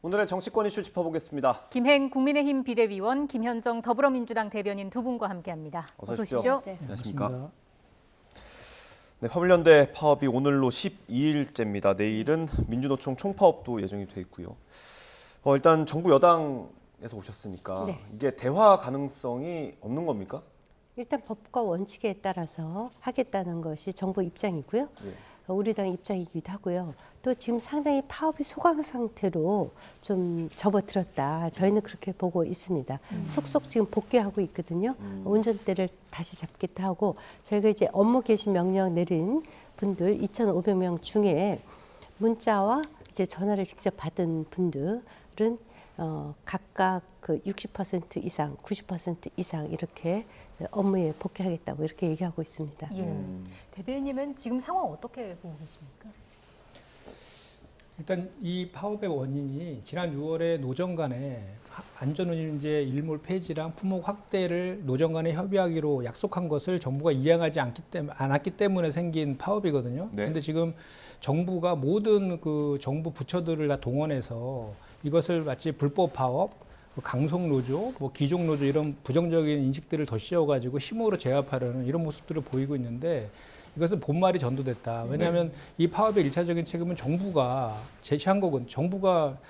오늘의 정치권 이슈 짚어보겠습니다. 김행 국민의힘 비대위원, 김현정 더불어민주당 대변인 두 분과 함께합니다. 어서 오십시오. 안녕하십니까. 네, 화물연대 파업이 오늘로 12일째입니다. 내일은 민주노총 총파업도 예정이 돼 있고요. 일단 정부 여당에서 오셨으니까 이게 대화 가능성이 없는 겁니까? 일단 법과 원칙에 따라서 하겠다는 것이 정부 입장이고요. 우리 당 입장이기도 하고요. 또 지금 상당히 파업이 소강 상태로 좀 접어들었다. 저희는 그렇게 보고 있습니다. 속속 지금 복귀하고 있거든요. 운전대를 다시 잡기도 하고 저희가 이제 업무 개시 명령 내린 분들 2,500명 중에 문자와 이제 전화를 직접 받은 분들은 각각 그 60% 이상, 90% 이상 이렇게 업무에 복귀하겠다고 이렇게 얘기하고 있습니다. 대변인님은 지금 상황 어떻게 보고 계십니까? 일단 이 파업의 원인이 지난 6월에 노정 간에 안전운임제 일몰 폐지랑 품목 확대를 노정 간에 협의하기로 약속한 것을 정부가 이행하지 않았기 때문에 생긴 파업이거든요. 그런데 지금 정부가 모든 그 정부 부처들을 다 동원해서 이것을 마치 불법 파업, 강속 노조, 기종 노조 이런 부정적인 인식들을 더 씌워가지고 힘으로 제압하려는 이런 모습들을 보이고 있는데 이것은 본말이 전도됐다. 왜냐하면 이 파업의 1차적인 책임은 정부가 제시한 거거든요.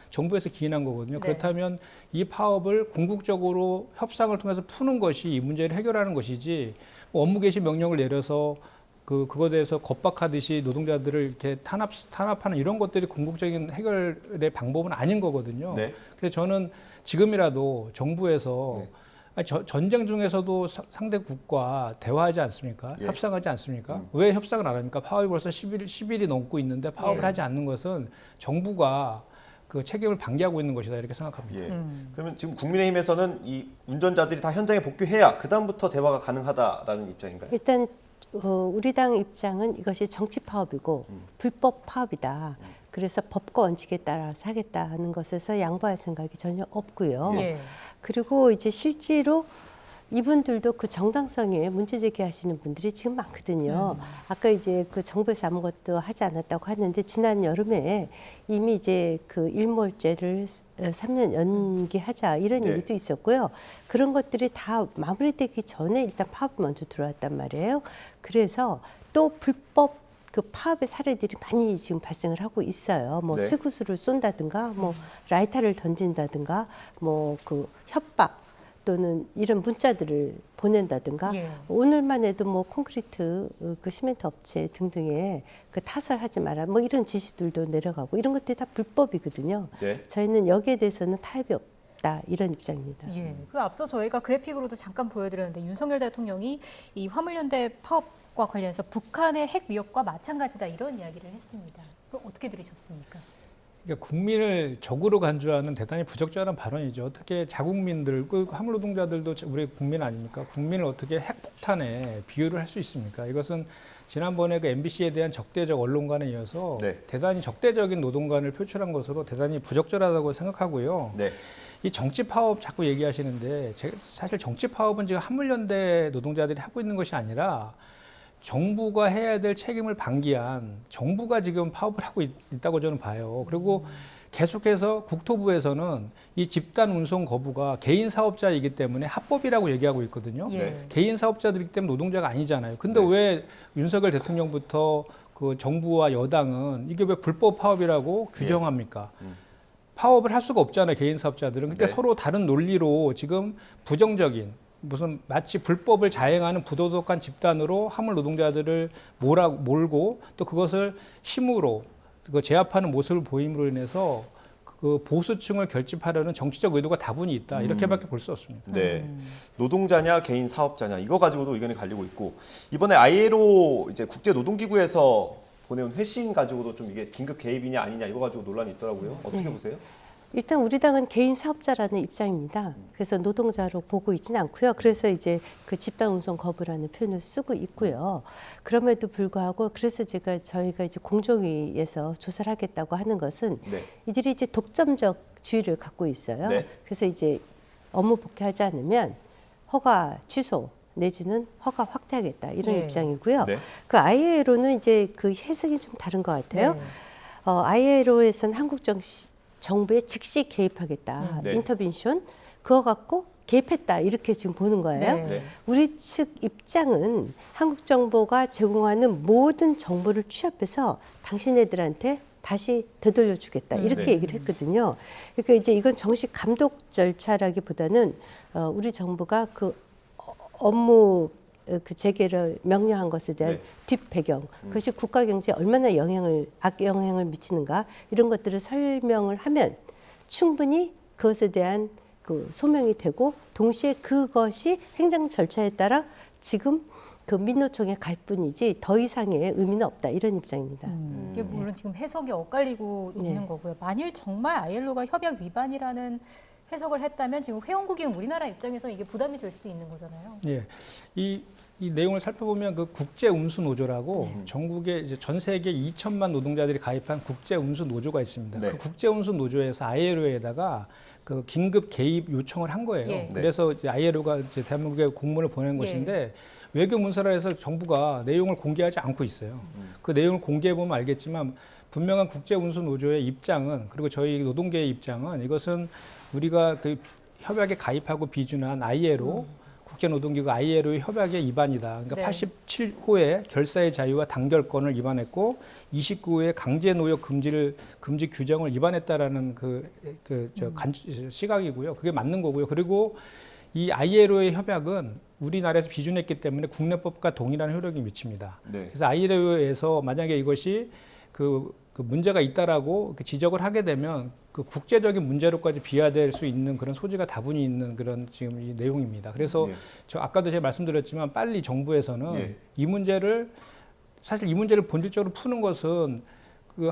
정부에서 기인한 거거든요. 그렇다면 이 파업을 궁극적으로 협상을 통해서 푸는 것이 이 문제를 해결하는 것이지 업무 개시 명령을 내려서 그거에 대해서 겁박하듯이 노동자들을 이렇게 탄압하는 이런 것들이 궁극적인 해결의 방법은 아닌 거거든요. 그래서 저는 지금이라도 정부에서 전쟁 중에서도 상대국과 대화하지 않습니까? 협상하지 않습니까? 왜 협상을 안 합니까? 파업이 벌써 10일이 넘고 있는데 파업을 하지 않는 것은 정부가 그 책임을 방기하고 있는 것이다 이렇게 생각합니다. 그러면 지금 국민의힘에서는 이 운전자들이 다 현장에 복귀해야 그다음부터 대화가 가능하다라는 입장인가요? 일단 우리 당 입장은 이것이 정치 파업이고 불법 파업이다. 그래서 법과 원칙에 따라서 하겠다는 것에서 양보할 생각이 전혀 없고요. 그리고 이제 실제로 이분들도 그 정당성에 문제 제기하시는 분들이 지금 많거든요. 아까 이제 그 정부에서 아무것도 하지 않았다고 하는데 지난 여름에 이미 이제 그 일몰제를 3년 연기하자 이런 얘기도 있었고요. 그런 것들이 다 마무리되기 전에 일단 파업이 먼저 들어왔단 말이에요. 그래서 또 불법 그 파업의 사례들이 많이 지금 발생을 하고 있어요. 뭐 쇠구슬을 쏜다든가, 뭐 라이터를 던진다든가, 뭐 그 협박 또는 이런 문자들을 보낸다든가. 오늘만 해도 뭐 콘크리트, 그 시멘트 업체 등등에 그 타설하지 마라, 뭐 이런 지시들도 내려가고 이런 것들이 다 불법이거든요. 저희는 여기에 대해서는 타협이 없다 이런 입장입니다. 그 앞서 저희가 그래픽으로도 잠깐 보여드렸는데 윤석열 대통령이 이 화물연대 파업 과 관련해서 북한의 핵 위협과 마찬가지다 이런 이야기를 했습니다. 그럼 어떻게 들으셨습니까? 그러니까 국민을 적으로 간주하는 대단히 부적절한 발언이죠. 어떻게 자국민들, 그 화물노동자들도 우리 국민 아닙니까? 국민을 어떻게 핵폭탄에 비유를 할 수 있습니까? 이것은 지난번에 그 MBC에 대한 적대적 언론관에 이어서 대단히 적대적인 노동관을 표출한 것으로 대단히 부적절하다고 생각하고요. 이 정치 파업 자꾸 얘기하시는데 사실 정치 파업은 지금 화물연대 노동자들이 하고 있는 것이 아니라 정부가 해야 될 책임을 방기한 정부가 지금 파업을 하고 있다고 저는 봐요. 그리고 계속해서 국토부에서는 이 집단 운송 거부가 개인 사업자이기 때문에 합법이라고 얘기하고 있거든요. 개인 사업자들이기 때문에 노동자가 아니잖아요. 근데 왜 윤석열 대통령부터 그 정부와 여당은 이게 왜 불법 파업이라고 규정합니까? 파업을 할 수가 없잖아요, 개인 사업자들은. 그러니까 서로 다른 논리로 지금 부정적인 무슨 마치 불법을 자행하는 부도덕한 집단으로 화물 노동자들을 몰고 또 그것을 힘으로 제압하는 모습을 보임으로 인해서 그 보수층을 결집하려는 정치적 의도가 다분히 있다. 이렇게밖에 볼 수 없습니다. 노동자냐 개인 사업자냐 이거 가지고도 의견이 갈리고 있고 이번에 ILO 이제 국제노동기구에서 보내온 회신 가지고도 좀 이게 긴급 개입이냐 아니냐 이거 가지고 논란이 있더라고요. 어떻게 보세요? 일단 우리 당은 개인 사업자라는 입장입니다. 그래서 노동자로 보고 있지는 않고요. 그래서 이제 그 집단 운송 거부라는 표현을 쓰고 있고요. 그럼에도 불구하고 그래서 저희가 이제 공정위에서 조사를 하겠다고 하는 것은 이들이 이제 독점적 주의를 갖고 있어요. 그래서 이제 업무 복귀하지 않으면 허가 취소 내지는 허가 확대하겠다 이런 입장이고요. 그 ILO는 이제 그 해석이 좀 다른 것 같아요. ILO에서는 한국 정부에 즉시 개입하겠다. 네. 인터벤션 그거 갖고 개입했다. 이렇게 지금 보는 거예요. 네. 네. 우리 측 입장은 한국 정부가 제공하는 모든 정보를 취합해서 당신네들한테 다시 되돌려 주겠다. 이렇게 네. 얘기를 했거든요. 그러니까 이제 이건 정식 감독 절차라기보다는 우리 정부가 그 업무 그 재개를 명령한 것에 대한 네. 뒷배경, 그것이 국가 경제에 얼마나 악영향을 미치는가 이런 것들을 설명을 하면 충분히 그것에 대한 그 소명이 되고 동시에 그것이 행정 절차에 따라 지금 그 민노총에 갈 뿐이지 더 이상의 의미는 없다 이런 입장입니다. 이게 물론 지금 해석이 엇갈리고 있는 네. 거고요. 만일 정말 ILO가 협약 위반이라는 해석을 했다면 지금 회원국인 우리나라 입장에서 이게 부담이 될 수도 있는 거잖아요. 예, 이 내용을 살펴보면 그 국제 운수 노조라고 전국에 이제 전 세계 2천만 노동자들이 가입한 국제 운수 노조가 있습니다. 네. 그 국제 운수 노조에서 ILO에다가 그 긴급 개입 요청을 한 거예요. 예. 그래서 이제 ILO가 이제 대한민국에 공문을 보낸 것인데 외교 문서라에서 정부가 내용을 공개하지 않고 있어요. 그 내용을 공개해 보면 알겠지만 분명한 국제 운수 노조의 입장은 그리고 저희 노동계의 입장은 이것은 우리가 그 협약에 가입하고 비준한 ILO 국제노동기구 ILO의 협약의 위반이다. 그러니까 네. 87호의 결사의 자유와 단결권을 위반했고 29호의 강제 노역 금지 규정을 위반했다라는 시각이고요. 그게 맞는 거고요. 그리고 이 ILO의 협약은 우리나라에서 비준했기 때문에 국내법과 동일한 효력이 미칩니다. 네. 그래서 ILO에서 만약에 이것이 그 문제가 있다라고 지적을 하게 되면 그 국제적인 문제로까지 비화될 수 있는 그런 소지가 다분히 있는 그런 지금 이 내용입니다. 그래서 예. 저 아까도 제가 말씀드렸지만 빨리 정부에서는 예. 이 문제를 사실 이 문제를 본질적으로 푸는 것은 그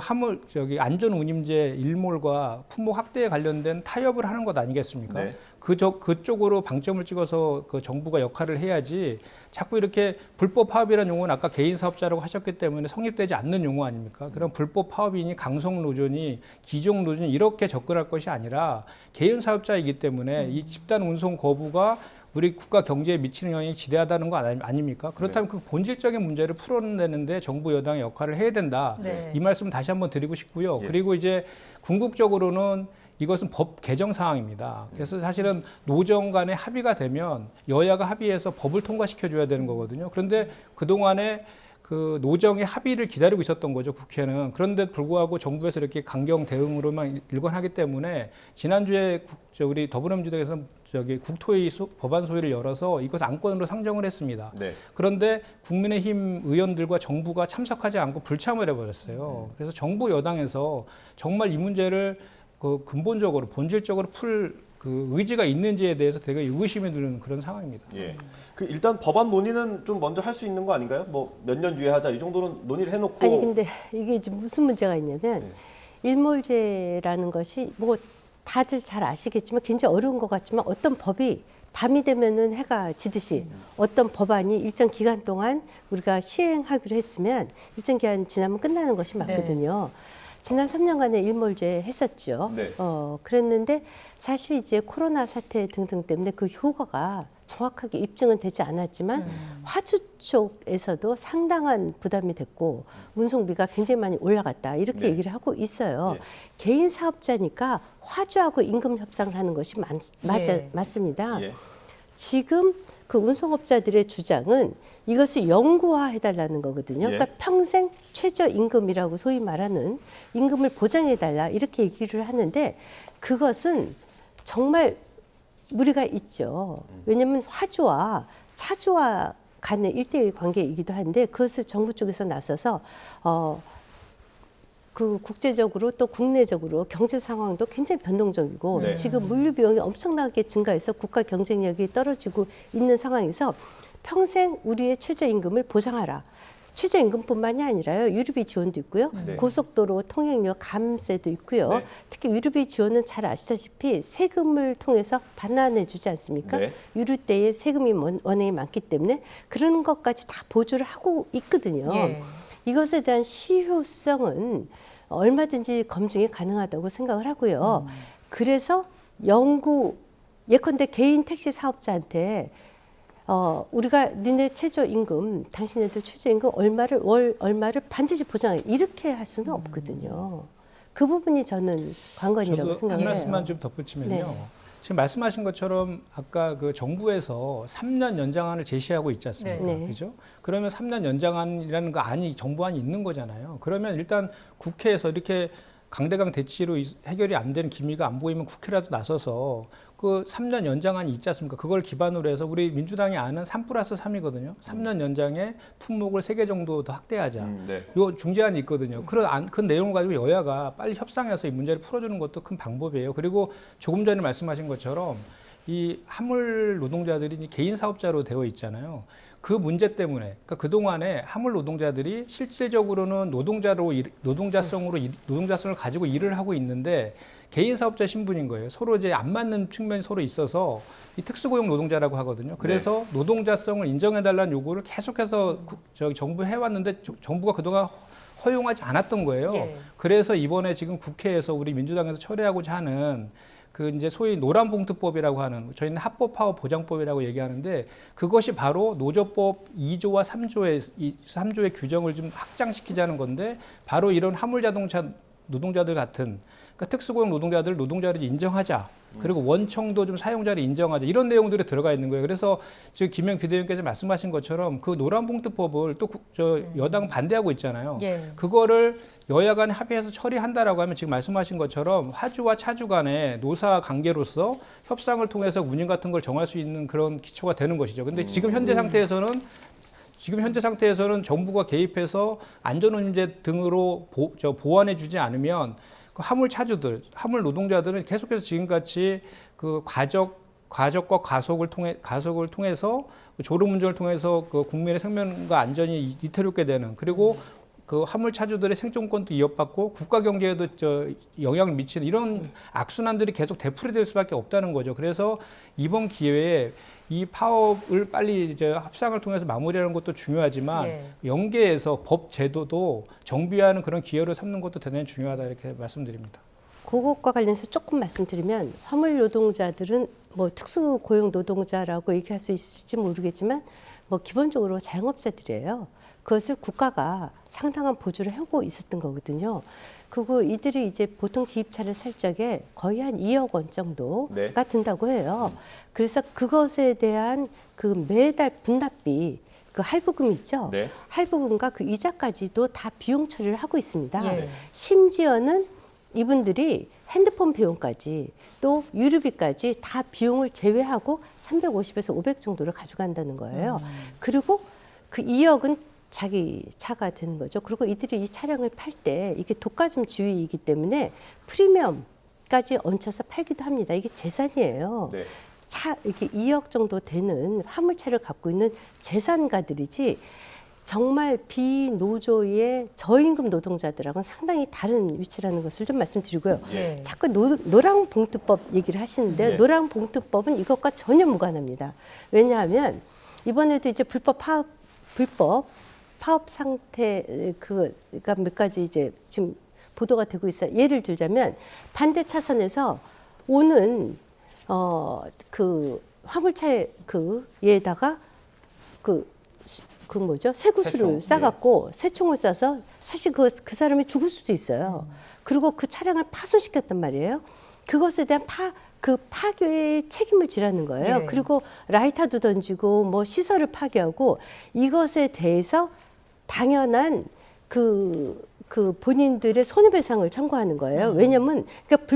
안전 운임제 일몰과 품목 확대에 관련된 타협을 하는 것 아니겠습니까? 네. 그쪽으로 방점을 찍어서 그 정부가 역할을 해야지 자꾸 이렇게 불법 파업이라는 용어는 아까 개인 사업자라고 하셨기 때문에 성립되지 않는 용어 아닙니까? 그럼 불법 파업이니 강성 노조니 기종 노조니 이렇게 접근할 것이 아니라 개인 사업자이기 때문에 이 집단 운송 거부가 우리 국가 경제에 미치는 영향이 지대하다는 거 아닙니까? 그렇다면 그 본질적인 문제를 풀어내는데 정부 여당의 역할을 해야 된다. 네. 이 말씀 다시 한번 드리고 싶고요. 예. 그리고 이제 궁극적으로는 이것은 법 개정 사항입니다. 그래서 사실은 노정 간의 합의가 되면 여야가 합의해서 법을 통과시켜 줘야 되는 거거든요. 그런데 그동안에 그 노정의 합의를 기다리고 있었던 거죠, 국회는. 그런데 불구하고 정부에서 이렇게 강경 대응으로만 일관하기 때문에 지난주에 우리 더불어민주당에서 국토회의 법안 소위를 열어서 이것 안건으로 상정을 했습니다. 네. 그런데 국민의힘 의원들과 정부가 참석하지 않고 불참을 해버렸어요. 그래서 정부 여당에서 정말 이 문제를 그 근본적으로 본질적으로 풀 그 의지가 있는지에 대해서 되게 의구심이 드는 그런 상황입니다. 예. 그 일단 법안 논의는 좀 먼저 할 수 있는 거 아닌가요? 뭐 몇 년 뒤에 하자 이 정도는 논의를 해놓고. 아니 근데 이게 이제 무슨 문제가 있냐면 일몰제라는 것이 뭐 다들 잘 아시겠지만 굉장히 어려운 것 같지만 어떤 법이 밤이 되면은 해가 지듯이 어떤 법안이 일정 기간 동안 우리가 시행하기로 했으면 일정 기간 지나면 끝나는 것이 맞거든요. 지난 3년간의 일몰제 했었죠. 네. 그랬는데 사실 이제 코로나 사태 등등 때문에 그 효과가 정확하게 입증은 되지 않았지만 화주 쪽에서도 상당한 부담이 됐고 운송비가 굉장히 많이 올라갔다 이렇게 네. 얘기를 하고 있어요. 예. 개인 사업자니까 화주하고 임금 협상을 하는 것이 예. 맞습니다. 예. 지금 그 운송업자들의 주장은 이것을 영구화해달라는 거거든요. 예. 그러니까 평생 최저임금이라고 소위 말하는 임금을 보장해달라 이렇게 얘기를 하는데 그것은 정말 무리가 있죠. 왜냐하면 화주와 차주와 간의 1대1 관계이기도 한데 그것을 정부 쪽에서 나서서 그 국제적으로 또 국내적으로 경제 상황도 굉장히 변동적이고 네. 지금 물류 비용이 엄청나게 증가해서 국가 경쟁력이 떨어지고 있는 상황에서 평생 우리의 최저임금을 보장하라. 최저임금뿐만이 아니라요. 유류비 지원도 있고요. 네. 고속도로 통행료 감세도 있고요. 네. 특히 유류비 지원은 잘 아시다시피 세금을 통해서 반환해 주지 않습니까? 네. 유류 때에 세금이 원액이 많기 때문에 그런 것까지 다 보조를 하고 있거든요. 예. 이것에 대한 실효성은 얼마든지 검증이 가능하다고 생각을 하고요. 그래서 예컨대 개인 택시 사업자한테 우리가 니네 최저임금, 당신네들 최저임금 월 얼마를 반드시 보장해 이렇게 할 수는 없거든요. 그 부분이 저는 관건이라고 저도 한 생각을 말씀만 해요. 좀 덧붙이면요. 네. 지금 말씀하신 것처럼 아까 그 정부에서 3년 연장안을 제시하고 있지 않습니까? 네. 그죠? 그러면 3년 연장안이라는 거 안이 정부안이 있는 거잖아요. 그러면 일단 국회에서 이렇게 강대강 대치로 해결이 안 되는 기미가 안 보이면 국회라도 나서서 그 3년 연장안이 있지 않습니까? 그걸 기반으로 해서 우리 민주당이 아는 3+3이거든요. 3년 연장에 품목을 3개 정도 더 확대하자. 네. 요 중재안이 있거든요. 그 내용을 가지고 여야가 빨리 협상해서 이 문제를 풀어주는 것도 큰 방법이에요. 그리고 조금 전에 말씀하신 것처럼 이 화물 노동자들이 이제 개인 사업자로 되어 있잖아요. 그 문제 때문에, 그러니까 그동안에 화물 노동자들이 실질적으로는 노동자성을 가지고 일을 하고 있는데 개인 사업자 신분인 거예요. 서로 이제 안 맞는 측면이 서로 있어서 이 특수고용 노동자라고 하거든요. 그래서 노동자성을 인정해달라는 요구를 계속해서 정부 해왔는데 정부가 그동안 허용하지 않았던 거예요. 예. 그래서 이번에 지금 국회에서 우리 민주당에서 처리하고자 하는 그 이제 소위 노란봉투법이라고 하는, 저희는 합법 파업 보장법이라고 얘기하는데, 그것이 바로 노조법 2조와 3조의 규정을 좀 확장시키자는 건데, 바로 이런 화물자동차 노동자들 같은, 그러니까 특수고용 노동자를 인정하자. 그리고 원청도 좀 사용자를 인정하자. 이런 내용들이 들어가 있는 거예요. 그래서 지금 김영 비대위원께서 말씀하신 것처럼 그 노란봉투법을 또 여당 반대하고 있잖아요. 예. 그거를 여야 간에 합의해서 처리한다라고 하면 지금 말씀하신 것처럼 화주와 차주 간의 노사 관계로서 협상을 통해서 운임 같은 걸 정할 수 있는 그런 기초가 되는 것이죠. 근데 지금 현재 상태에서는 정부가 개입해서 안전운임제 등으로 보완해 주지 않으면 그 화물 노동자들은 계속해서 지금같이 그 과적과 가속을 통해서 졸음 운전을 통해서 그 국민의 생명과 안전이 위태롭게 되는, 그리고 그 화물 차주들의 생존권도 위협받고 국가 경제에도 영향을 미치는 이런 악순환들이 계속 되풀이될 수밖에 없다는 거죠. 그래서 이번 기회에 이 파업을 빨리 이제 협상을 통해서 마무리하는 것도 중요하지만 연계해서 법 제도도 정비하는 그런 기회를 삼는 것도 대단히 중요하다, 이렇게 말씀드립니다. 그것과 관련해서 조금 말씀드리면, 화물 노동자들은 뭐 특수고용 노동자라고 얘기할 수 있을지 모르겠지만 뭐 기본적으로 자영업자들이에요. 그것을 국가가 상당한 보조를 하고 있었던 거거든요. 그리고 이들이 이제 보통 기입차를 살 적에 거의 한 2억 원 정도가 든다고 해요. 그래서 그것에 대한 그 매달 분납비, 그 할부금 있죠. 네. 할부금과 그 이자까지도 다 비용 처리를 하고 있습니다. 예. 심지어는 이분들이 핸드폰 비용까지 또 유류비까지 다 비용을 제외하고 350에서 500 정도를 가져간다는 거예요. 그리고 그 2억은 자기 차가 되는 거죠. 그리고 이들이 이 차량을 팔 때 이게 독과점 지위이기 때문에 프리미엄까지 얹혀서 팔기도 합니다. 이게 재산이에요. 네. 차 이렇게 2억 정도 되는 화물차를 갖고 있는 재산가들이지, 정말 비노조의 저임금 노동자들하고는 상당히 다른 위치라는 것을 좀 말씀드리고요. 예. 자꾸 노란봉투법 얘기를 하시는데, 예. 노란봉투법은 이것과 전혀 무관합니다. 왜냐하면 이번에도 이제 불법 파업 상태 그가 몇 가지 이제 지금 보도가 되고 있어요. 예를 들자면 반대 차선에서 오는 그 화물차에 얘에다가 그 뭐죠? 쇠구슬을 싸갖고 새총을 쏴서 사실 그 사람이 죽을 수도 있어요. 그리고 그 차량을 파손시켰단 말이에요. 그것에 대한 파괴의 책임을 지라는 거예요. 네. 그리고 라이터도 던지고 뭐 시설을 파괴하고, 이것에 대해서 당연한 그 본인들의 손해배상을 청구하는 거예요. 왜냐하면 그러니까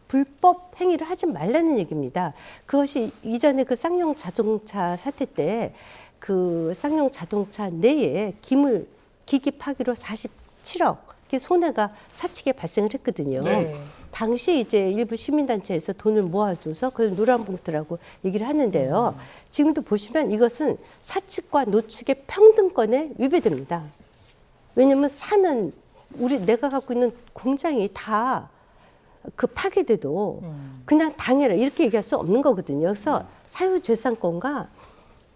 불법 행위를 하지 말라는 얘기입니다. 그것이 이전에 그 쌍용 자동차 사태 때 그 쌍용 자동차 내에 기기 파기로 47억 손해가 사측에 발생을 했거든요. 네. 당시 이제 일부 시민단체에서 돈을 모아줘서 그걸 노란봉투라고 얘기를 하는데요. 지금도 보시면 이것은 사측과 노측의 평등권에 위배됩니다. 왜냐하면 내가 갖고 있는 공장이 다 그 파괴돼도 그냥 당해라 이렇게 얘기할 수 없는 거거든요. 그래서 사유재산권과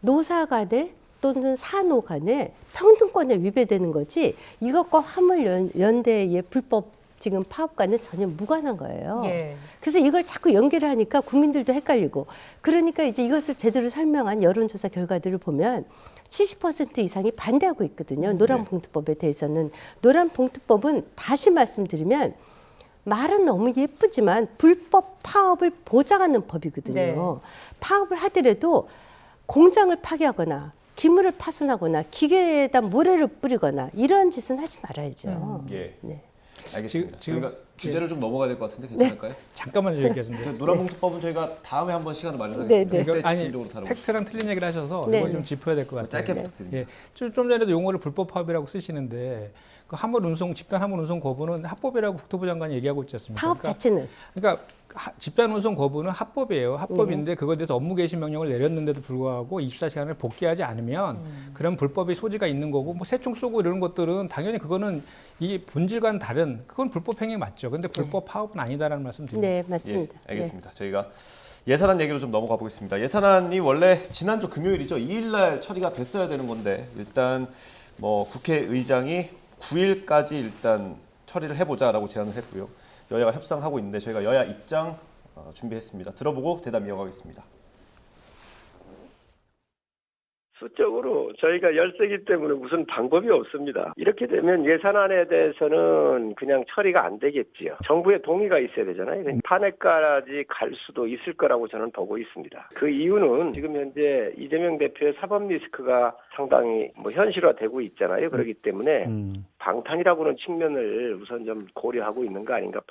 노사 간에 또는 산호 간에 평등권에 위배되는 거지, 이것과 화물연대의 불법 지금 파업과는 전혀 무관한 거예요. 예. 그래서 이걸 자꾸 연결을 하니까 국민들도 헷갈리고 그러니까 이제 이것을 제대로 설명한 여론조사 결과들을 보면 70% 이상이 반대하고 있거든요. 노란봉투법에 대해서는. 노란봉투법은 다시 말씀드리면 말은 너무 예쁘지만 불법 파업을 보장하는 법이거든요. 네. 파업을 하더라도 공장을 파괴하거나 기물을 파손하거나 기계에다 모래를 뿌리거나 이런 짓은 하지 말아야죠. 예. 네. 알겠습니다. 지금- 저희가 주제를 좀 넘어가야 될 것 같은데 괜찮을까요? 잠깐만 얘기하겠습니다. 노란봉투법은 저희가 다음에 한번 시간을 네, 마련하겠습니다. 네. 그때 아니 집중적으로 다루고 팩트랑 틀린 얘기를 하셔서 네, 이걸 네. 좀 짚어야 될 것 같아요. 짧게 부탁드립니다. 예, 좀 전에도 용어를 불법 파업이라고 쓰시는데 그 화물 운송 집단 화물 운송 거부는 합법이라고 국토부 장관이 얘기하고 있지 않습니까? 파업 자체는 그러니까 집단 운송 거부는 합법이에요. 합법인데 그거에 대해서 업무 개시 명령을 내렸는데도 불구하고 24시간을 복귀하지 않으면 그런 불법의 소지가 있는 거고 뭐 새총 쏘고 이런 것들은 당연히 그거는 이 본질과는 다른 그건 불법 행위 맞죠. 근데 불법 파업은 아니다라는 말씀 드립니다. 네, 맞습니다. 예, 알겠습니다. 저희가 예산안 얘기로 좀 넘어가 보겠습니다. 예산안이 원래 지난주 금요일이죠. 2일 날 처리가 됐어야 되는 건데 일단 뭐 국회의장이 9일까지 일단 처리를 해보자라고 제안을 했고요. 여야가 협상하고 있는데 저희가 여야 입장 준비했습니다. 들어보고 대담 이어가겠습니다. 수적으로 저희가 열세기 때문에 무슨 방법이 없습니다. 이렇게 되면 예산안에 대해서는 그냥 처리가 안 되겠지요. 정부의 동의가 있어야 되잖아요. 탄핵까지 갈 수도 있을 거라고 저는 보고 있습니다. 그 이유는 지금 현재 이재명 대표의 사법 리스크가 상당히 현실화되고 있잖아요. 그렇기 때문에 방탄이라고는 측면을 우선 좀 고려하고 있는 거 아닌가.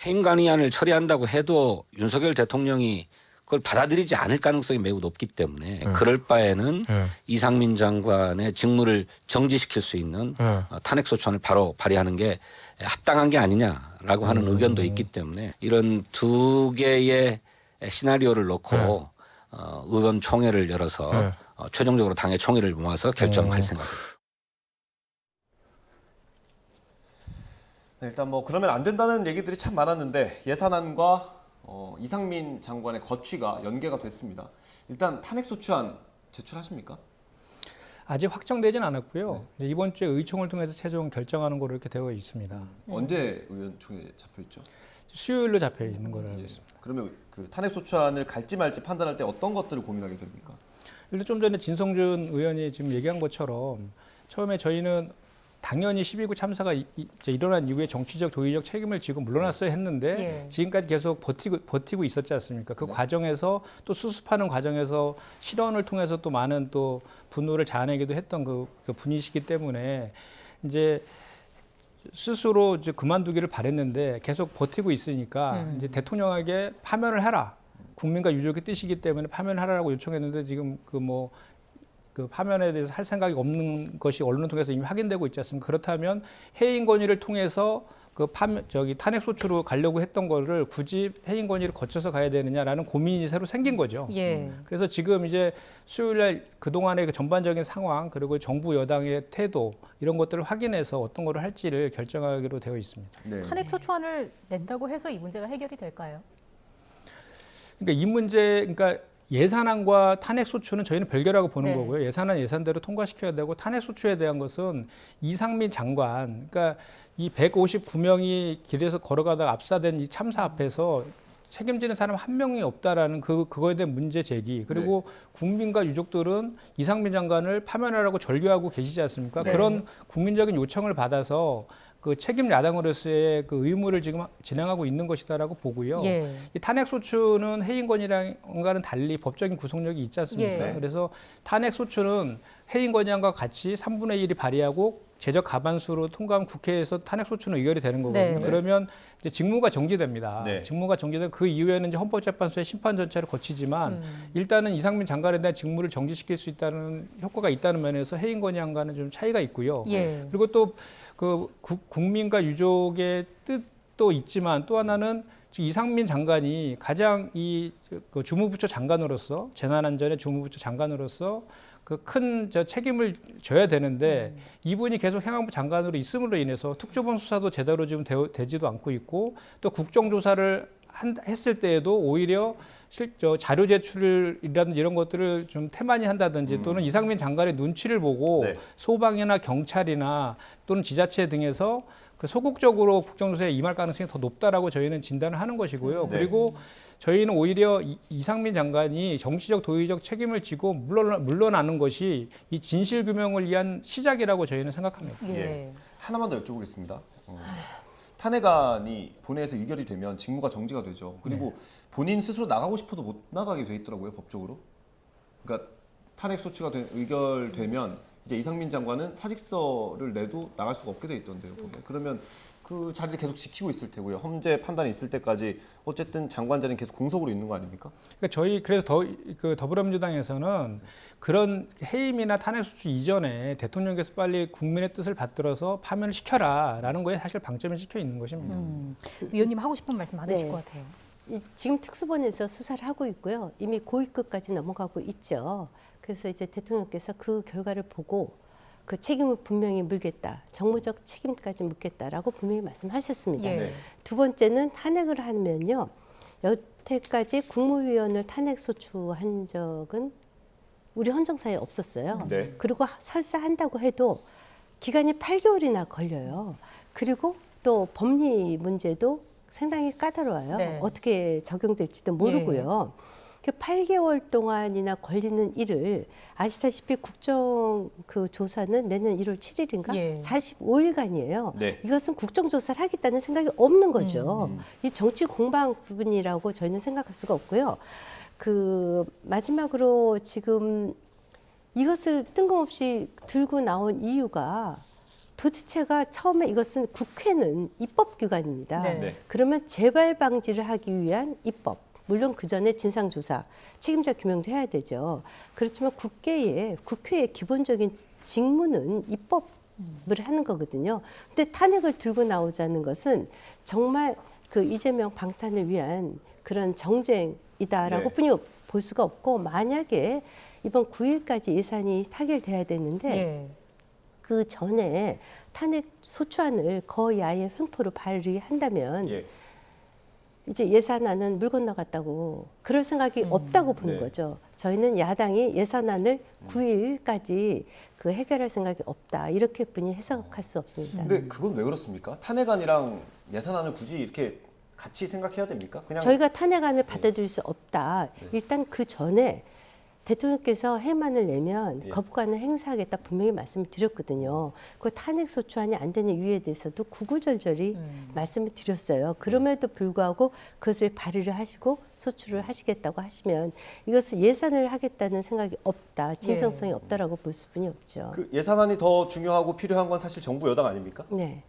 해임관의안을 처리한다고 해도 윤석열 대통령이 그걸 받아들이지 않을 가능성이 매우 높기 때문에 그럴 바에는 이상민 장관의 직무를 정지시킬 수 있는 탄핵소추안을 바로 발의하는 게 합당한 게 아니냐라고 하는 의견도 있기 때문에 이런 두 개의 시나리오를 놓고 의원총회를 열어서 최종적으로 당의 총의를 모아서 결정할 생각입니다. 네, 일단 뭐 그러면 안 된다는 얘기들이 참 많았는데 예산안과 이상민 장관의 거취가 연계가 됐습니다. 일단 탄핵소추안 제출하십니까? 아직 확정되진 않았고요. 이제 이번 주에 의총을 통해서 최종 결정하는 거로 이렇게 되어 있습니다. 언제 의원총회에 잡혀 있죠? 수요일로 잡혀 있는 걸로 알고 있습니다. 그러면 그 탄핵소추안을 갈지 말지 판단할 때 어떤 것들을 고민하게 됩니까? 일단 좀 전에 진성준 의원이 지금 얘기한 것처럼 처음에 저희는 당연히 12구 참사가 일어난 이후에 정치적 도의적 책임을 지고 물러났어야 했는데 예. 지금까지 계속 버티고 있었지 않습니까? 그 과정에서 또 수습하는 과정에서 실언을 통해서 또 많은 또 분노를 자아내기도 했던 그 분이시기 때문에 이제 스스로 이제 그만두기를 바랬는데 계속 버티고 있으니까 이제 대통령에게 파면을 하라. 국민과 유족의 뜻이기 때문에 파면하라고 요청했는데 지금 그 파면에 대해서 할 생각이 없는 것이 언론을 통해서 이미 확인되고 있지 않습니까? 그렇다면 해임 건의를 통해서 그 탄핵 소추로 가려고 했던 거를 굳이 해임 건의를 거쳐서 가야 되느냐라는 고민이 새로 생긴 거죠. 예. 그래서 지금 이제 수요일날 그동안의 그 전반적인 상황 그리고 정부 여당의 태도 이런 것들을 확인해서 어떤 거를 할지를 결정하기로 되어 있습니다. 네. 탄핵소추안을 낸다고 해서 이 문제가 해결이 될까요? 그러니까 이 문제, 그러니까 예산안과 탄핵소추는 저희는 별개라고 보는 네. 거고요. 예산안 예산대로 통과시켜야 되고 탄핵소추에 대한 것은 이상민 장관, 그러니까 이 159명이 길에서 걸어가다가 압사된 이 참사 앞에서 책임지는 사람 한 명이 없다라는 그거에 대한 문제 제기 그리고 국민과 유족들은 이상민 장관을 파면하라고 절규하고 계시지 않습니까? 네. 그런 국민적인 요청을 받아서 그 책임 야당으로서의 그 의무를 지금 진행하고 있는 것이다라고 보고요. 예. 이 탄핵소추는 해임건의안과는 달리 법적인 구속력이 있지 않습니까? 예. 그래서 탄핵소추는 해임건의안과 같이 3분의 1이 발의하고 제적 과반수로 통과하면 국회에서 탄핵소추는 의결이 되는 거거든요. 네. 그러면 이제 직무가 정지됩니다. 네. 직무가 정지되고 그 이후에는 이제 헌법재판소의 심판 절차를 거치지만 일단은 이상민 장관에 대한 직무를 정지시킬 수 있다는 효과가 있다는 면에서 해임건의안과는 좀 차이가 있고요. 예. 그리고 또 그 국민과 유족의 뜻도 있지만 또 하나는 지금 이상민 장관이 가장 그 주무부처 장관으로서 재난안전의 주무부처 장관으로서 그 큰 책임을 져야 되는데 이분이 계속 행안부 장관으로 있음으로 인해서 특조본 수사도 제대로 지금 되지도 않고 있고 또 국정조사를 했을 때에도 오히려 자료 제출이라든지 이런 것들을 좀 태만히 한다든지 또는 이상민 장관의 눈치를 보고 네. 소방이나 경찰이나 또는 지자체 등에서 그 소극적으로 국정조사에 임할 가능성이 더 높다라고 저희는 진단을 하는 것이고요. 네. 그리고 저희는 오히려 이상민 장관이 정치적 도의적 책임을 지고 물러나는 것이 이 진실 규명을 위한 시작이라고 저희는 생각합니다. 예. 하나만 더 여쭤보겠습니다. 탄핵안이 본회의에서 의결이 되면 직무가 정지가 되죠. 그리고 본인 스스로 나가고 싶어도 못 나가게 돼 있더라고요, 법적으로. 그러니까 탄핵 소추가 의결되면 이제 이상민 장관은 사직서를 내도 나갈 수가 없게 돼 있던데요. 그러면 그 자리를 계속 지키고 있을 테고요. 험재 판단이 있을 때까지 어쨌든 장관 자리는 계속 공석으로 있는 거 아닙니까? 그러니까 그래서 더불어민주당에서는 그런 해임이나 탄핵 소추 이전에 대통령께서 빨리 국민의 뜻을 받들어서 파면을 시켜라라는 거에 사실 방점이 찍혀 있는 것입니다. 위원님 하고 싶은 말씀 많으실 네. 것 같아요. 지금 특수본에서 수사를 하고 있고요. 이미 고위급까지 넘어가고 있죠. 그래서 이제 대통령께서 그 결과를 보고 그 책임을 분명히 물겠다. 정무적 책임까지 묻겠다라고 분명히 말씀하셨습니다. 예. 네. 두 번째는 탄핵을 하면요. 여태까지 국무위원을 탄핵 소추한 적은 우리 헌정사에 없었어요. 네. 그리고 설사 한다고 해도 기간이 8개월이나 걸려요. 그리고 또 법리 문제도 상당히 까다로워요. 네. 어떻게 적용될지도 모르고요. 그 8개월 동안이나 걸리는 일을 아시다시피 국정 그 조사는 내년 1월 7일인가? 예. 45일간이에요. 네. 이것은 국정조사를 하겠다는 생각이 없는 거죠. 이 정치 공방 부분이라고 저희는 생각할 수가 없고요. 그 마지막으로 지금 이것을 뜬금없이 들고 나온 이유가 도대체가 처음에 이것은 국회는 입법기관입니다. 네. 네. 그러면 재발 방지를 하기 위한 입법. 물론 그 전에 진상조사, 책임자 규명도 해야 되죠. 그렇지만 국회의 기본적인 직무는 입법을 하는 거거든요. 근데 탄핵을 들고 나오자는 것은 정말 그 이재명 방탄을 위한 그런 정쟁이다라고 네. 뿐이 볼 수가 없고, 만약에 이번 9일까지 예산이 타결돼야 되는데 예. 그 전에 탄핵 소추안을 거의 아예 횡포로 발의한다면 예. 이제 예산안은 물 건너갔다고 그럴 생각이 없다고 보는 네. 거죠. 저희는 야당이 예산안을 9일까지 그 해결할 생각이 없다. 이렇게뿐이 해석할 수 없습니다. 근데 그건 왜 그렇습니까? 탄핵안이랑 예산안을 굳이 이렇게 같이 생각해야 됩니까? 그냥 저희가 탄핵안을 받아들일 수 없다. 네. 일단 그 전에 대통령께서 해임안을 내면 예. 거부권을 행사하겠다 분명히 말씀을 드렸거든요. 그 탄핵 소추안이 안 되는 이유에 대해서도 구구절절히 말씀을 드렸어요. 그럼에도 불구하고 그것을 발의를 하시고 소추를 하시겠다고 하시면 이것은 예산을 하겠다는 생각이 없다. 진정성이 없다라고 볼 수뿐이 없죠. 그 예산안이 더 중요하고 필요한 건 사실 정부 여당 아닙니까? 네.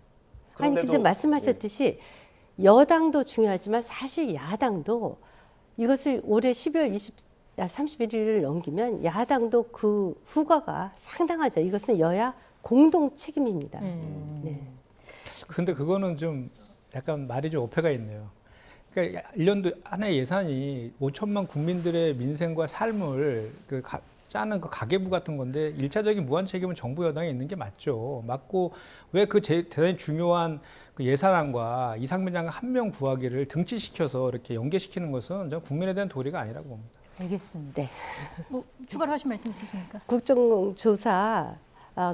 아니 근데 그런데도- 말씀하셨듯이 여당도 중요하지만 사실 야당도 이것을 올해 12월 31일을 넘기면 야당도 그 후과가 상당하죠. 이것은 여야 공동 책임입니다. 네. 근데 그거는 좀 약간 말이 좀 어폐가 있네요. 그러니까 1년도 하나의 예산이 5천만 국민들의 민생과 삶을 짜는 그 가계부 같은 건데 일차적인 무한 책임은 정부 여당에 있는 게 맞죠. 맞고 왜 그 대단히 중요한 그 예산안과 이상민 장관 한 명 구하기를 등치시켜서 이렇게 연계시키는 것은 저는 국민에 대한 도리가 아니라고 봅니다. 알겠습니다. 네. 뭐 추가로 하실 말씀 있으십니까? 국정조사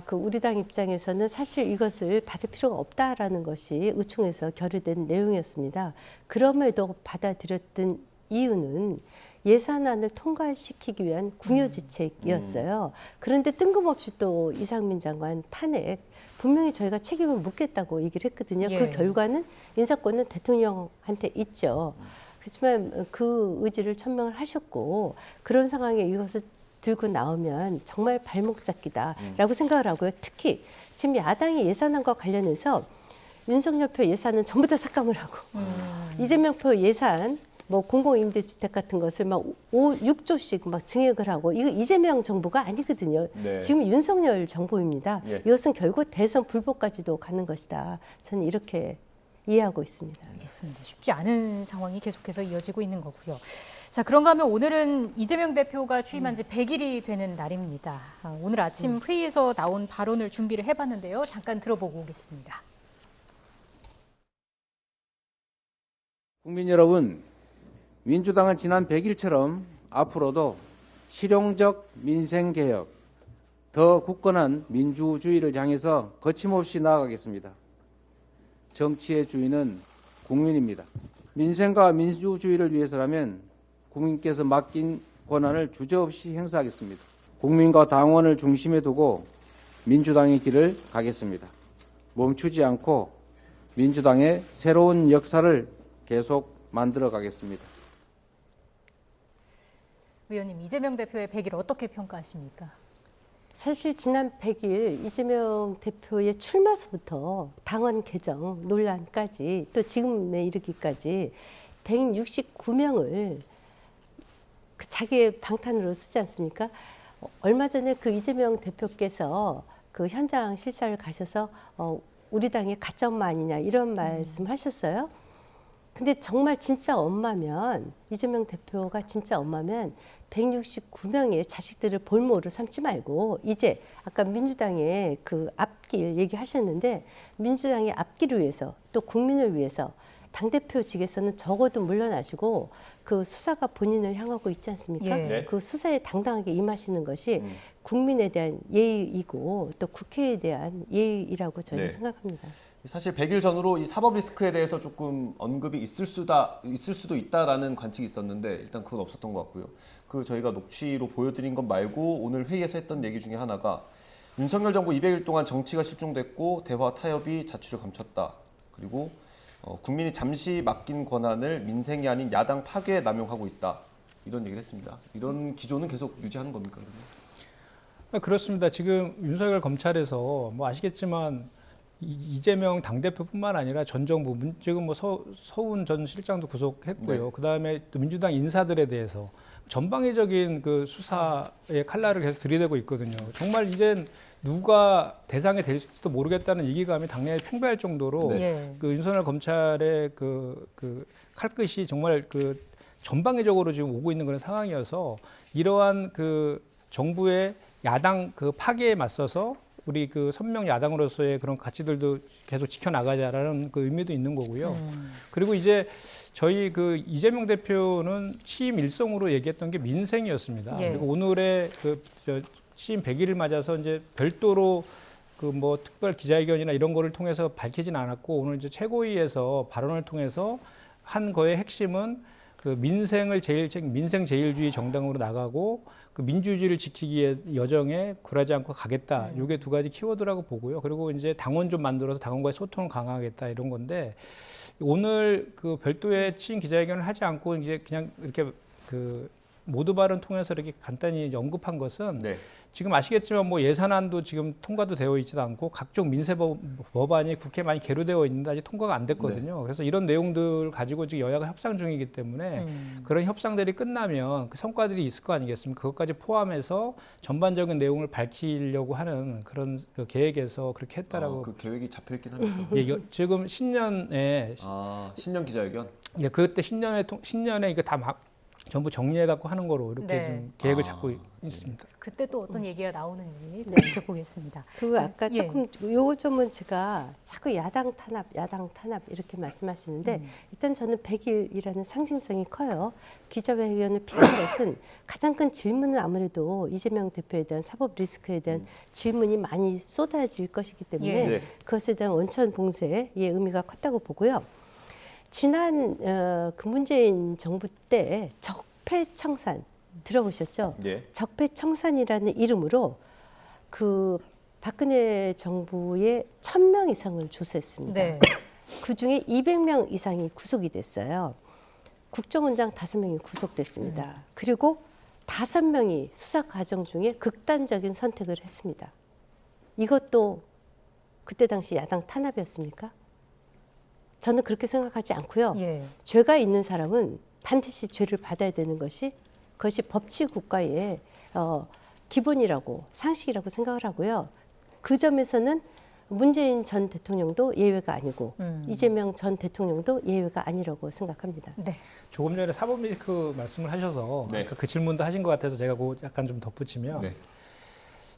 그 우리 당 입장에서는 사실 이것을 받을 필요가 없다라는 것이 의총에서 결의된 내용이었습니다. 그럼에도 받아들였던 이유는 예산안을 통과시키기 위한 궁여지책이었어요. 그런데 뜬금없이 또 이상민 장관 탄핵 분명히 저희가 책임을 묻겠다고 얘기를 했거든요. 예. 그 결과는 인사권은 대통령한테 있죠. 그렇지만 그 의지를 천명을 하셨고 그런 상황에 이것을 들고 나오면 정말 발목 잡기다라고 생각을 하고요. 특히 지금 야당이 예산안과 관련해서 윤석열 표 예산은 전부 다 삭감을 하고 이재명 표 예산 뭐 공공임대주택 같은 것을 막 6조씩 막 증액을 하고 이거 이재명 정부가 아니거든요. 네. 지금 윤석열 정부입니다. 예. 이것은 결국 대선 불복까지도 가는 것이다. 저는 이렇게 이해하고 있습니다. 알겠습니다. 쉽지 않은 상황이 계속해서 이어지고 있는 거고요. 자, 그런가 하면 오늘은 이재명 대표가 취임한 지 100일이 되는 날입니다. 오늘 아침 회의에서 나온 발언을 준비를 해봤는데요. 잠깐 들어보고 오겠습니다. 국민 여러분, 민주당은 지난 100일처럼 앞으로도 실용적 민생개혁, 더 굳건한 민주주의를 향해서 거침없이 나아가겠습니다. 정치의 주인은 국민입니다. 민생과 민주주의를 위해서라면 국민께서 맡긴 권한을 주저없이 행사하겠습니다. 국민과 당원을 중심에 두고 민주당의 길을 가겠습니다. 멈추지 않고 민주당의 새로운 역사를 계속 만들어 가겠습니다. 위원님, 이재명 대표의 100일 어떻게 평가하십니까? 사실 지난 100일 이재명 대표의 출마서부터 당원 개정 논란까지 또 지금에 이르기까지 169명을 그 자기의 방탄으로 쓰지 않습니까? 얼마 전에 그 이재명 대표께서 그 현장 실사를 가셔서 우리 당의 가짜 엄마 아니냐 이런 말씀하셨어요. 근데 정말 진짜 엄마면 이재명 대표가 진짜 엄마면 169명의 자식들을 볼모로 삼지 말고 이제 아까 민주당의 그 앞길 얘기하셨는데 민주당의 앞길을 위해서 또 국민을 위해서 당대표직에서는 적어도 물러나시고 그 수사가 본인을 향하고 있지 않습니까? 예. 네. 그 수사에 당당하게 임하시는 것이 국민에 대한 예의이고 또 국회에 대한 예의라고 저는 네. 생각합니다. 사실 100일 전으로 이 사법 리스크에 대해서 조금 언급이 있을 수도 있다라는 관측이 있었는데 일단 그건 없었던 것 같고요. 그 저희가 녹취로 보여드린 것 말고 오늘 회의에서 했던 얘기 중에 하나가 윤석열 정부 200일 동안 정치가 실종됐고 대화 타협이 자취를 감췄다. 그리고 국민이 잠시 맡긴 권한을 민생이 아닌 야당 파괴에 남용하고 있다. 이런 얘기를 했습니다. 이런 기조는 계속 유지하는 겁니까? 그러면? 그렇습니다. 지금 윤석열 검찰에서 뭐 아시겠지만 이재명 당대표뿐만 아니라 전 정부, 지금 뭐 서훈 전 실장도 구속했고요. 네. 그다음에 또 민주당 인사들에 대해서 전방위적인 그 수사의 칼날을 계속 들이대고 있거든요. 정말 이젠 누가 대상이 될지도 모르겠다는 위기감이 당내에 팽배할 정도로 네. 그 윤석열 검찰의 그 칼끝이 정말 그 전방위적으로 지금 오고 있는 그런 상황이어서 이러한 그 정부의 야당 그 파괴에 맞서서 우리 그 선명 야당으로서의 그런 가치들도 계속 지켜나가자라는 그 의미도 있는 거고요. 그리고 이제 저희 그 이재명 대표는 취임 일성으로 얘기했던 게 민생이었습니다. 예. 그리고 오늘의 그 취임 100일을 맞아서 이제 별도로 그 뭐 특별 기자회견이나 이런 거를 통해서 밝히진 않았고 오늘 이제 최고위에서 발언을 통해서 한 거의 핵심은 그 민생 제일주의 정당으로 나가고 그 민주주의를 지키기 위해 여정에 굴하지 않고 가겠다. 요게 두 가지 키워드라고 보고요. 그리고 이제 당원 좀 만들어서 당원과의 소통을 강화하겠다 이런 건데 오늘 그 별도의 취임 기자회견을 하지 않고 이제 그냥 이렇게 그 모두 발언 통해서 이렇게 간단히 이제 언급한 것은 네. 지금 아시겠지만 뭐 예산안도 지금 통과도 되어 있지도 않고 각종 민생 법안이 국회에 많이 계류되어 있는데 아직 통과가 안 됐거든요. 그래서 이런 내용들 가지고 지금 여야가 협상 중이기 때문에 그런 협상들이 끝나면 그 성과들이 있을 거 아니겠습니까? 그것까지 포함해서 전반적인 내용을 밝히려고 하는 그런 그 계획에서 그렇게 했다라고. 그 계획이 잡혀 있긴 합니다. 예, 지금 신년에 신년 기자회견. 예, 그때 신년에 이거 다 전부 정리해 갖고 하는 거로 이렇게 네. 지금 계획을 잡고 있습니다. 그때 또 어떤 얘기가 나오는지 네. 지켜보겠습니다. 그리고 아까 예. 조금 요 점은 제가 자꾸 야당 탄압 이렇게 말씀하시는데 일단 저는 100일이라는 상징성이 커요. 기자회견을 피한 것은 가장 큰 질문은 아무래도 이재명 대표에 대한 사법 리스크에 대한 질문이 많이 쏟아질 것이기 때문에 예. 네. 그것에 대한 원천 봉쇄의 의미가 컸다고 보고요. 지난 그 문재인 정부 때 적폐청산 들어보셨죠? 예. 적폐청산이라는 이름으로 그 박근혜 정부에 1000명 이상을 조사했습니다. 네. 그중에 200명 이상이 구속이 됐어요. 국정원장 5명이 구속됐습니다. 그리고 5명이 수사 과정 중에 극단적인 선택을 했습니다. 이것도 그때 당시 야당 탄압이었습니까? 저는 그렇게 생각하지 않고요. 예. 죄가 있는 사람은 반드시 죄를 받아야 되는 그것이 법치 국가의 기본이라고 상식이라고 생각을 하고요. 그 점에서는 문재인 전 대통령도 예외가 아니고 이재명 전 대통령도 예외가 아니라고 생각합니다. 네. 조금 전에 사법 리스크 말씀을 하셔서 네. 그 질문도 하신 것 같아서 제가 그 약간 좀 덧붙이면 네.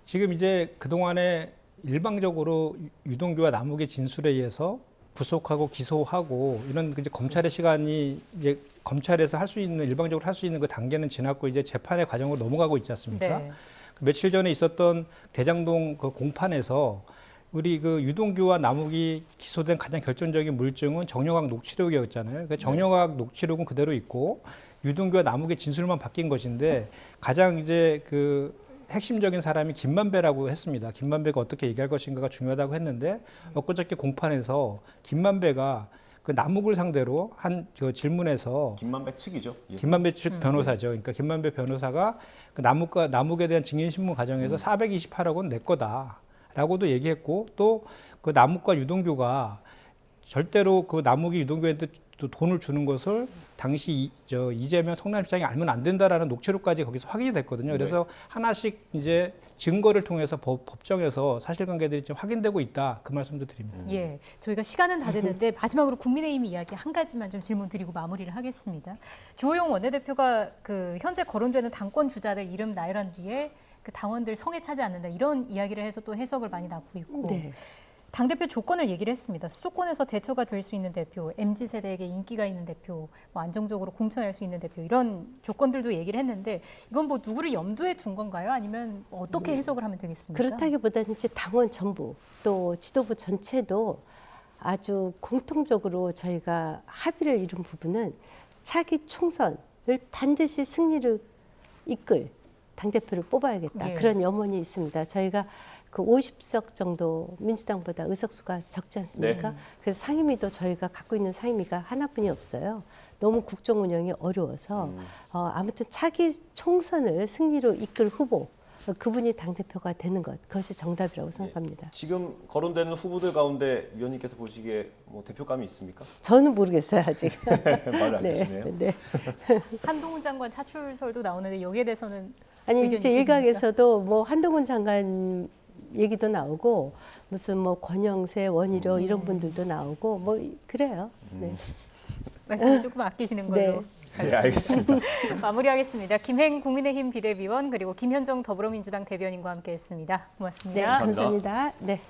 지금 이제 그동안에 일방적으로 유동규와 남욱의 진술에 의해서 구속하고 기소하고 이런 이제 검찰의 시간이 이제 검찰에서 할 수 있는 일방적으로 할 수 있는 그 단계는 지났고 이제 재판의 과정으로 넘어가고 있지 않습니까? 네. 며칠 전에 있었던 대장동 그 공판에서 우리 그 유동규와 남욱이 기소된 가장 결정적인 물증은 정영학 녹취록이었잖아요. 그 정영학 녹취록은 그대로 있고 유동규와 남욱의 진술만 바뀐 것인데 가장 이제 그 핵심적인 사람이 김만배라고 했습니다. 김만배가 어떻게 얘기할 것인가가 중요하다고 했는데 엊그저께 공판에서 김만배가 그 남욱을 상대로 한 저 질문에서 김만배 측이죠. 예. 김만배 측 변호사죠. 그러니까 김만배 변호사가 그 남욱에 대한 증인신문 과정에서 428억 원 내 거다라고도 얘기했고 또 그 남욱과 유동규가 절대로 그 남욱이 유동규한테 또 돈을 주는 것을 당시 이재명 성남시장이 알면 안 된다라는 녹취록까지 거기서 확인이 됐거든요. 그래서 하나씩 이제 증거를 통해서 법정에서 사실관계들이 좀 확인되고 있다. 그 말씀도 드립니다. 예, 저희가 시간은 다 됐는데 마지막으로 국민의힘 이야기 한 가지만 좀 질문 드리고 마무리를 하겠습니다. 주호영 원내대표가 그 현재 거론되는 당권 주자들 이름 나열한 뒤에 그 당원들 성에 차지 않는다 이런 이야기를 해서 또 해석을 많이 낳고 있고 네. 당대표 조건을 얘기를 했습니다. 수도권에서 대처가 될 수 있는 대표, MZ세대에게 인기가 있는 대표, 뭐 안정적으로 공천할 수 있는 대표 이런 조건들도 얘기를 했는데 이건 뭐 누구를 염두에 둔 건가요? 아니면 어떻게 해석을 하면 되겠습니까? 그렇다기보다는 이제 당원 전부 또 지도부 전체도 아주 공통적으로 저희가 합의를 이룬 부분은 차기 총선을 반드시 승리를 이끌 당대표를 뽑아야겠다. 예. 그런 염원이 있습니다. 저희가 그 50석 정도 민주당보다 의석수가 적지 않습니까? 네. 그래서 상임위도 저희가 갖고 있는 상임위가 하나뿐이 없어요. 너무 국정 운영이 어려워서 아무튼 차기 총선을 승리로 이끌 후보 그분이 당대표가 되는 것 그것이 정답이라고 생각합니다. 지금 거론되는 후보들 가운데 위원님께서 보시기에 뭐 대표감이 있습니까? 저는 모르겠어요 아직. 말을 안 하시네요. 네. 한동훈 장관 차출설도 나오는데 여기에 대해서는 아니 의견이 이제 있으십니까? 일각에서도 뭐 한동훈 장관 얘기도 나오고 무슨 뭐 권영세 원희룡 이런 분들도 나오고 뭐 그래요. 네. 말씀을 조금 아끼시는 걸로. 네. 네, 알겠습니다. 마무리하겠습니다. 김행 국민의힘 비대위원 그리고 김현정 더불어민주당 대변인과 함께했습니다. 고맙습니다. 네, 감사합니다. 네.